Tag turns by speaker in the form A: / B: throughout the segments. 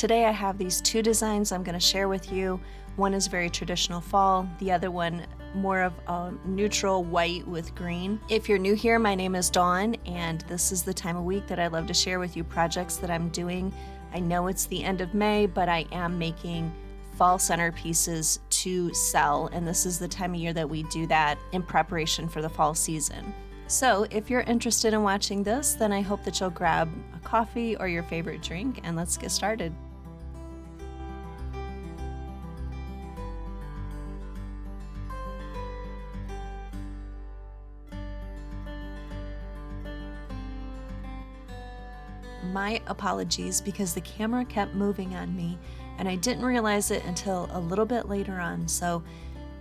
A: today I have these two designs I'm going to share with you. One is very traditional fall, the other one more of a neutral white with green. If you're new here, my name is Dawn, and this is the time of week that I love to share with you projects that I'm doing. I know it's the end of May, but I am making fall centerpieces to sell, and this is the time of year that we do that in preparation for the fall season. So if you're interested in watching this, then I hope that you'll grab a coffee or your favorite drink, and let's get started. My apologies because the camera kept moving on me and I didn't realize it until a little bit later on, so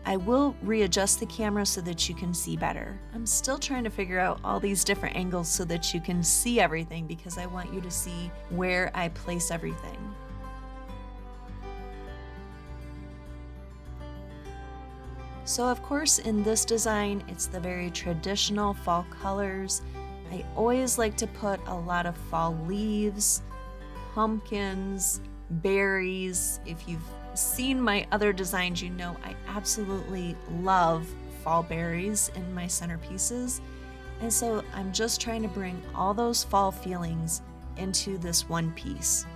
A: I will readjust the camera so that you can see better. I'm still trying to figure out all these different angles so that you can see everything because I want you to see where I place everything. So of course in this design, it's the very traditional fall colors. I always like to put a lot of fall leaves, pumpkins, berries. If you've seen my other designs, you know I absolutely love fall berries in my centerpieces. And so I'm just trying to bring all those fall feelings into this one piece.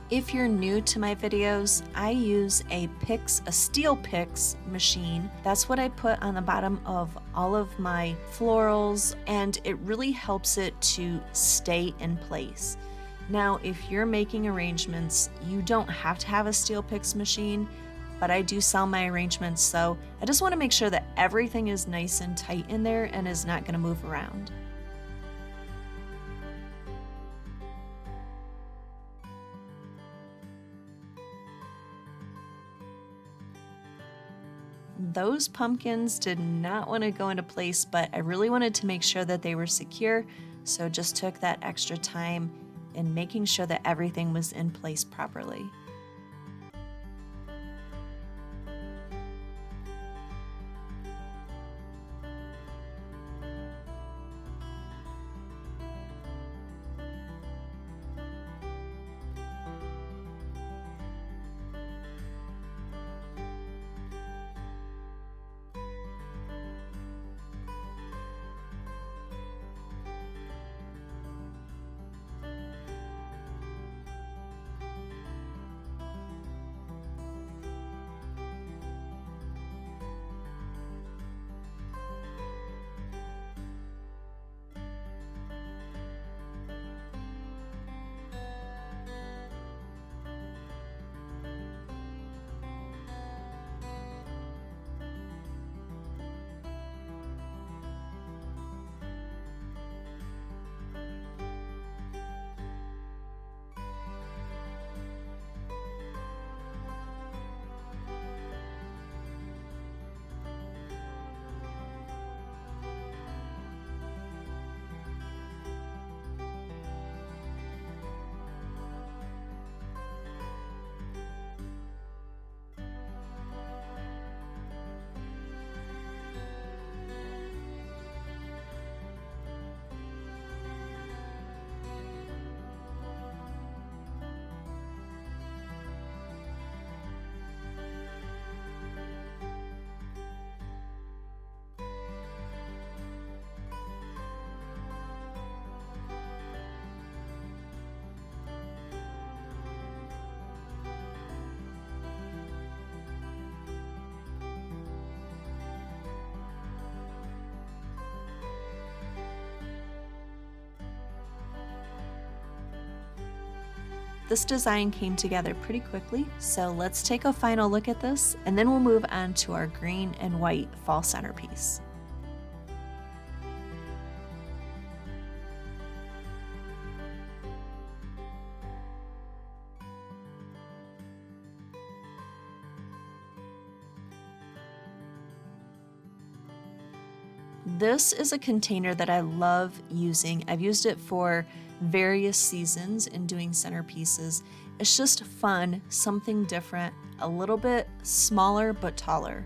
A: If you're new to my videos, I use a steel picks machine. That's what I put on the bottom of all of my florals, and it really helps it to stay in place. Now, if you're making arrangements, you don't have to have a steel picks machine, but I do sell my arrangements, so I just want to make sure that everything is nice and tight in there and is not going to move around. Those pumpkins did not want to go into place, but I really wanted to make sure that they were secure, so just took that extra time in making sure that everything was in place properly. This design came together pretty quickly, so let's take a final look at this, and then we'll move on to our green and white fall centerpiece. This is a container that I love using. I've used it for various seasons in doing centerpieces. It's just fun, something different, a little bit smaller but taller.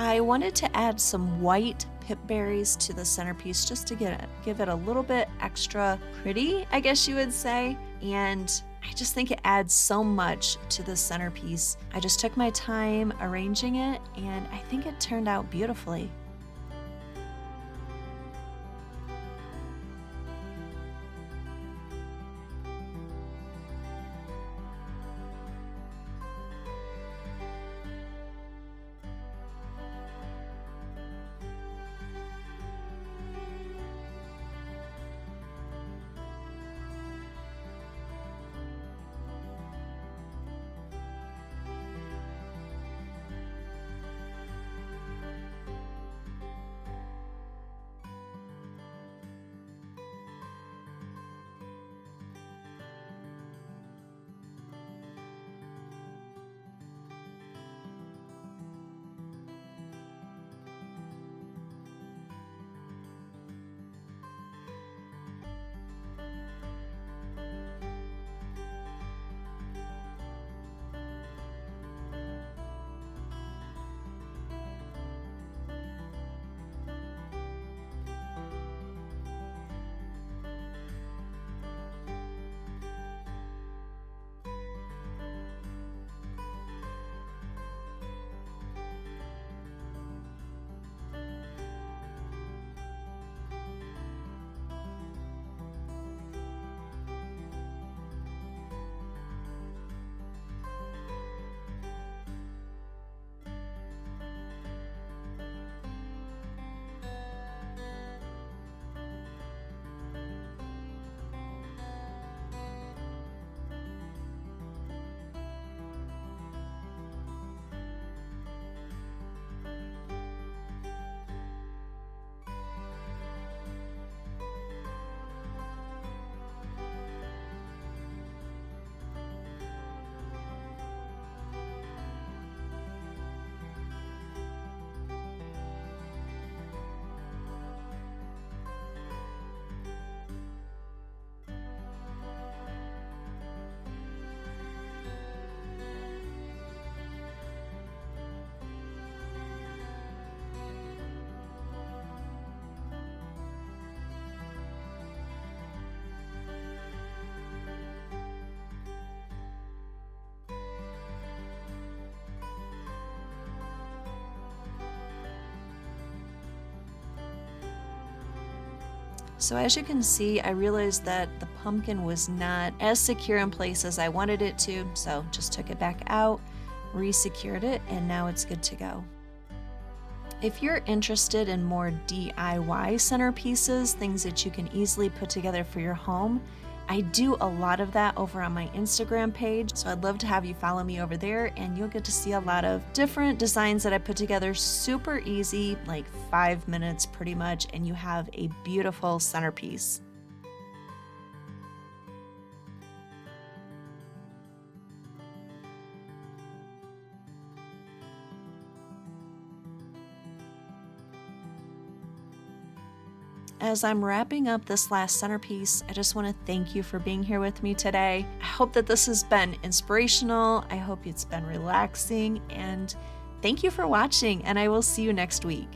A: I wanted to add some white pip berries to the centerpiece just to give it a little bit extra pretty, I guess you would say. And I just think it adds so much to the centerpiece. I just took my time arranging it, and I think it turned out beautifully. So as you can see, I realized that the pumpkin was not as secure in place as I wanted it to, so just took it back out, re-secured it, and now it's good to go. If you're interested in more DIY centerpieces, things that you can easily put together for your home, I do a lot of that over on my Instagram page, so I'd love to have you follow me over there, and you'll get to see a lot of different designs that I put together super easy, like 5 minutes pretty much, and you have a beautiful centerpiece. As I'm wrapping up this last centerpiece, I just want to thank you for being here with me today. I hope that this has been inspirational. I hope it's been relaxing, and thank you for watching, and I will see you next week.